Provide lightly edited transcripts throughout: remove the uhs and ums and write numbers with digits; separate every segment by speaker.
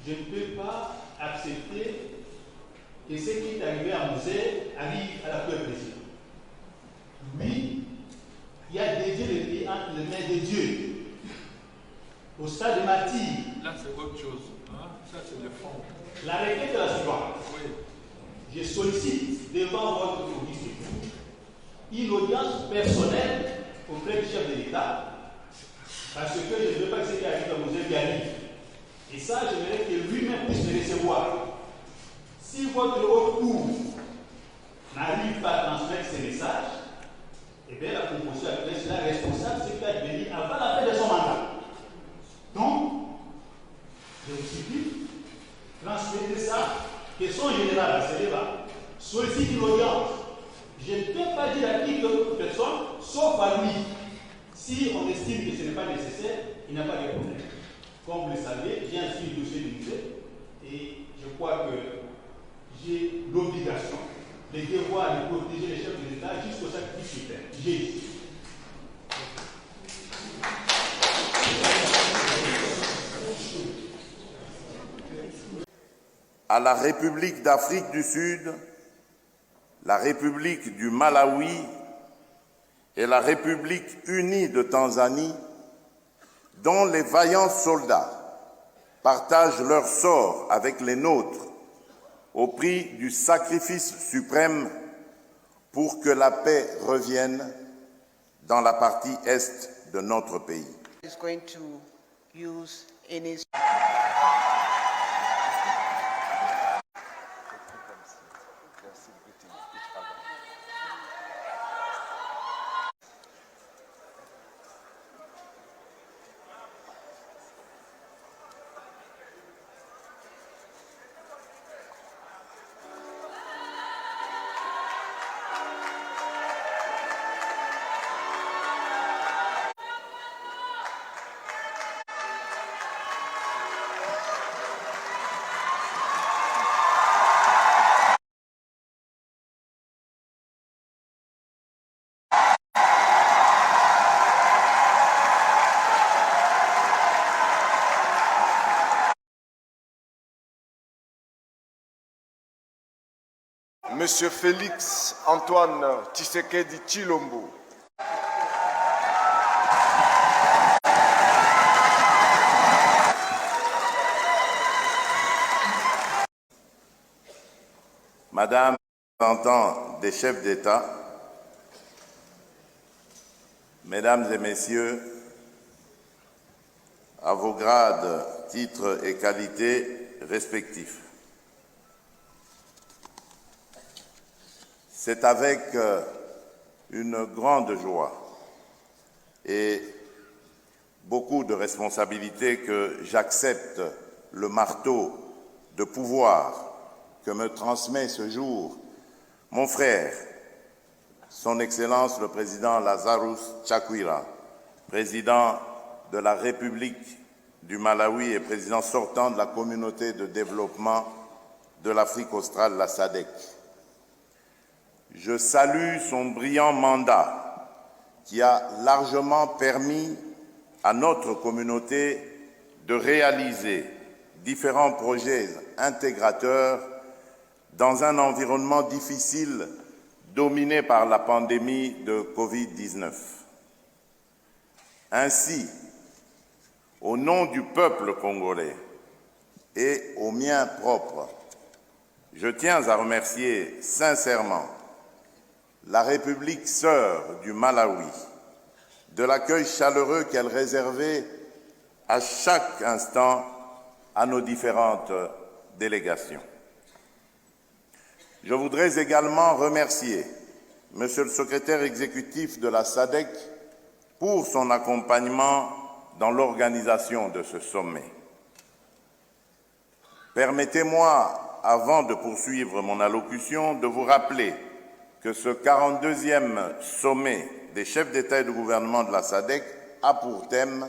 Speaker 1: je ne peux pas accepter que ce qui est arrivé à Moselle arrive à la peur président. Lui, il a dédié le pays entre les mains de Dieu. Au stade de martyr.
Speaker 2: Là, c'est autre chose. Hein? Ça, c'est le fond.
Speaker 1: La requête est la suivante.
Speaker 2: Oui.
Speaker 1: Je sollicite devant votre commission une audience personnelle auprès du chef de l'État, parce que je ne veux pas que ce qui arrive à Moselle arrive. Et ça, j'aimerais que lui-même puisse me recevoir. Si votre haute cour n'arrive pas à transmettre ces messages, eh bien la composition actuelle sera responsable de ce qui a advenu avant la fin de son mandat. Donc, je vous supplie, transmettez ça, question générale à ce débat, sollicite une audience. Je ne peux pas dire à qui que personne, sauf à lui. Si on estime que ce n'est pas nécessaire, il n'y a pas de problème. Comme vous le savez, j'ai inscrit le dossier du musée et je crois que j'ai l'obligation, le devoir de protéger les chefs de l'État jusqu'au sacrifice suprême. J'ai ici.
Speaker 3: À la République d'Afrique du Sud, la République du Malawi et la République unie de Tanzanie, dont les vaillants soldats partagent leur sort avec les nôtres au prix du sacrifice suprême pour que la paix revienne dans la partie est de notre pays.
Speaker 4: Monsieur Félix Antoine Tshisekedi Tshilombo.
Speaker 3: Madame, représentants des chefs d'État, Mesdames et Messieurs, à vos grades, titres et qualités respectifs. C'est avec une grande joie et beaucoup de responsabilité que j'accepte le marteau de pouvoir que me transmet ce jour mon frère, son Excellence le Président Lazarus Chakwera, président de la République du Malawi et président sortant de la Communauté de développement de l'Afrique australe, la SADC. Je salue son brillant mandat qui a largement permis à notre communauté de réaliser différents projets intégrateurs dans un environnement difficile dominé par la pandémie de Covid-19. Ainsi, au nom du peuple congolais et au mien propre, je tiens à remercier sincèrement la République sœur du Malawi de l'accueil chaleureux qu'elle réservait à chaque instant à nos différentes délégations. Je voudrais également remercier Monsieur le secrétaire exécutif de la SADC pour son accompagnement dans l'organisation de ce sommet. Permettez-moi, avant de poursuivre mon allocution, de vous rappeler que ce 42e sommet des chefs d'État et de gouvernement de la SADC a pour thème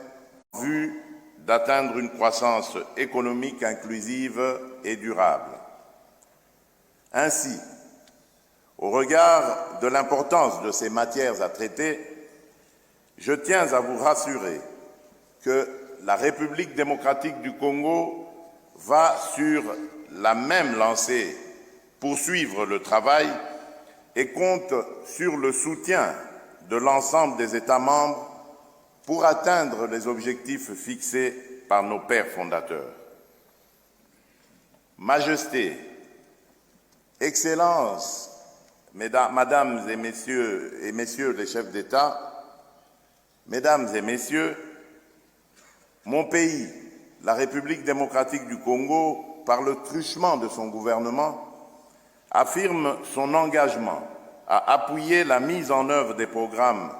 Speaker 3: en vue d'atteindre une croissance économique inclusive et durable. Ainsi, au regard de l'importance de ces matières à traiter, je tiens à vous rassurer que la République démocratique du Congo va sur la même lancée poursuivre le travail et compte sur le soutien de l'ensemble des États membres pour atteindre les objectifs fixés par nos pères fondateurs. Majesté, Excellences, Mesdames et Messieurs les chefs d'État, Mesdames et Messieurs, mon pays, la République démocratique du Congo, par le truchement de son gouvernement, affirme son engagement à appuyer la mise en œuvre des programmes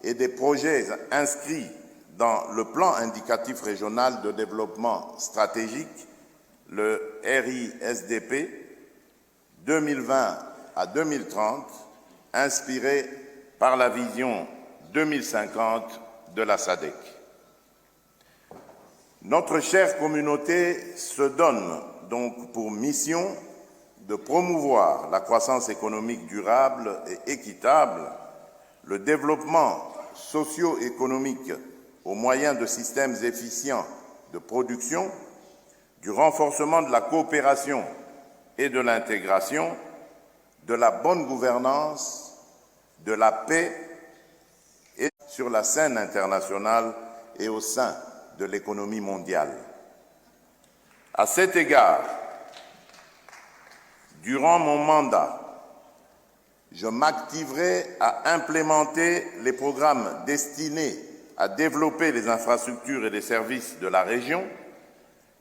Speaker 3: et des projets inscrits dans le plan indicatif régional de développement stratégique, le RISDP 2020 à 2030, inspiré par la vision 2050 de la SADC. Notre chère communauté se donne donc pour mission de promouvoir la croissance économique durable et équitable, le développement socio-économique au moyen de systèmes efficients de production, du renforcement de la coopération et de l'intégration, de la bonne gouvernance, de la paix et sur la scène internationale et au sein de l'économie mondiale. À cet égard, durant mon mandat, je m'activerai à implémenter les programmes destinés à développer les infrastructures et les services de la région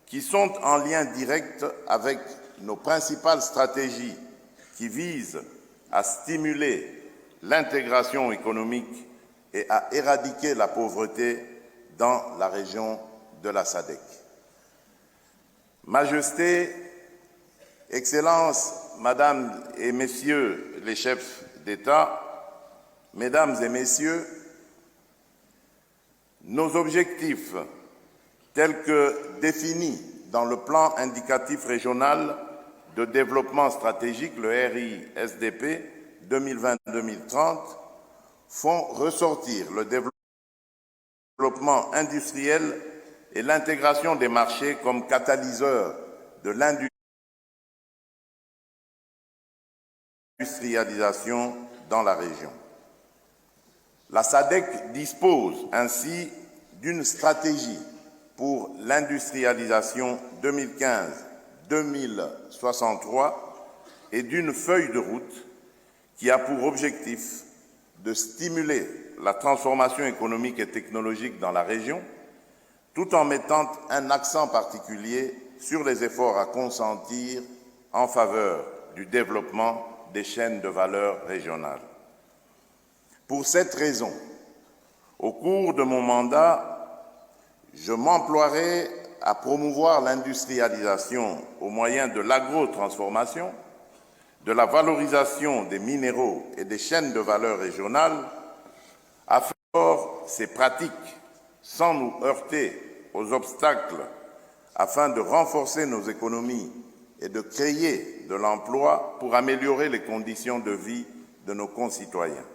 Speaker 3: qui sont en lien direct avec nos principales stratégies qui visent à stimuler l'intégration économique et à éradiquer la pauvreté dans la région de la SADC. Majesté, Excellences, Mesdames et Messieurs les chefs d'État, Mesdames et Messieurs, nos objectifs, tels que définis dans le plan indicatif régional de développement stratégique, le RISDP 2020-2030, font ressortir le développement industriel et l'intégration des marchés comme catalyseurs de l'industrialisation dans la région. La SADC dispose ainsi d'une stratégie pour l'industrialisation 2015-2063 et d'une feuille de route qui a pour objectif de stimuler la transformation économique et technologique dans la région, tout en mettant un accent particulier sur les efforts à consentir en faveur du développement des chaînes de valeur régionales. Pour cette raison, au cours de mon mandat, je m'emploierai à promouvoir l'industrialisation au moyen de l'agrotransformation, de la valorisation des minéraux et des chaînes de valeur régionales, afin de ces pratiques sans nous heurter aux obstacles, afin de renforcer nos économies et de créer de l'emploi pour améliorer les conditions de vie de nos concitoyens.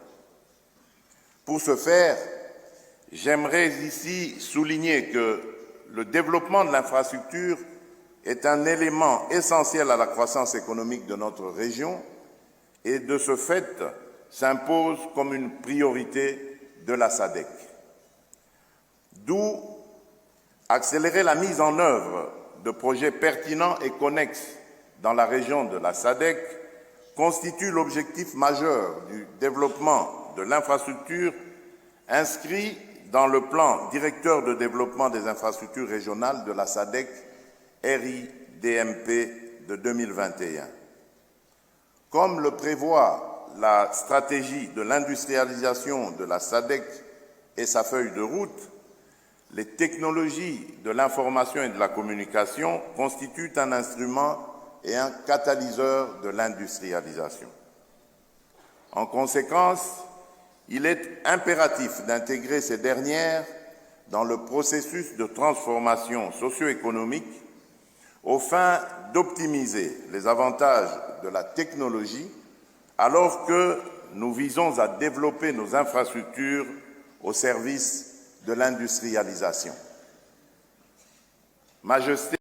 Speaker 3: Pour ce faire, j'aimerais ici souligner que le développement de l'infrastructure est un élément essentiel à la croissance économique de notre région et de ce fait s'impose comme une priorité de la SADC. D'où accélérer la mise en œuvre de projets pertinents et connexes dans la région de la SADC constitue l'objectif majeur du développement de l'infrastructure inscrit dans le plan directeur de développement des infrastructures régionales de la SADC RIDMP de 2021. Comme le prévoit la stratégie de l'industrialisation de la SADC et sa feuille de route, les technologies de l'information et de la communication constituent un instrument et un catalyseur de l'industrialisation. En conséquence, il est impératif d'intégrer ces dernières dans le processus de transformation socio-économique aux fins d'optimiser les avantages de la technologie alors que nous visons à développer nos infrastructures au service de l'industrialisation. Majesté,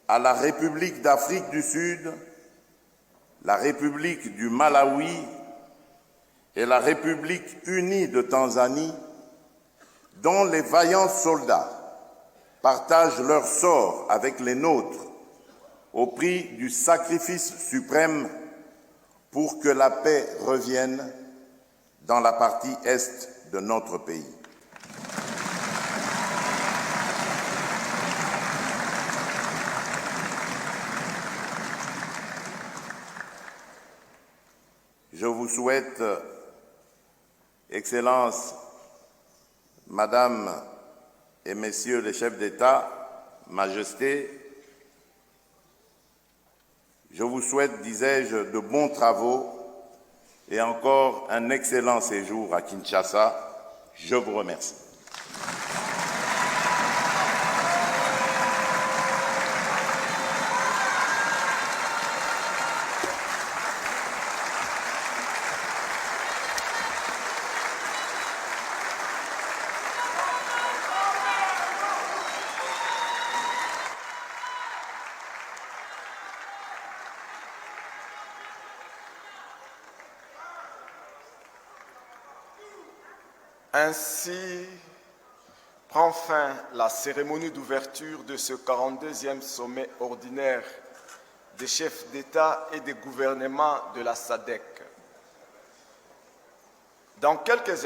Speaker 3: à la République d'Afrique du Sud, la République du Malawi et la République unie de Tanzanie, dont les vaillants soldats partagent leur sort avec les nôtres au prix du sacrifice suprême pour que la paix revienne dans la partie est de notre pays. Je vous souhaite, Excellences, Madame et Messieurs les chefs d'État, Majesté, je vous souhaite, disais-je, de bons travaux et encore un excellent séjour à Kinshasa. Je vous remercie.
Speaker 4: Ainsi prend fin la cérémonie d'ouverture de ce 42e sommet ordinaire des chefs d'État et des gouvernements de la SADC. Dans quelques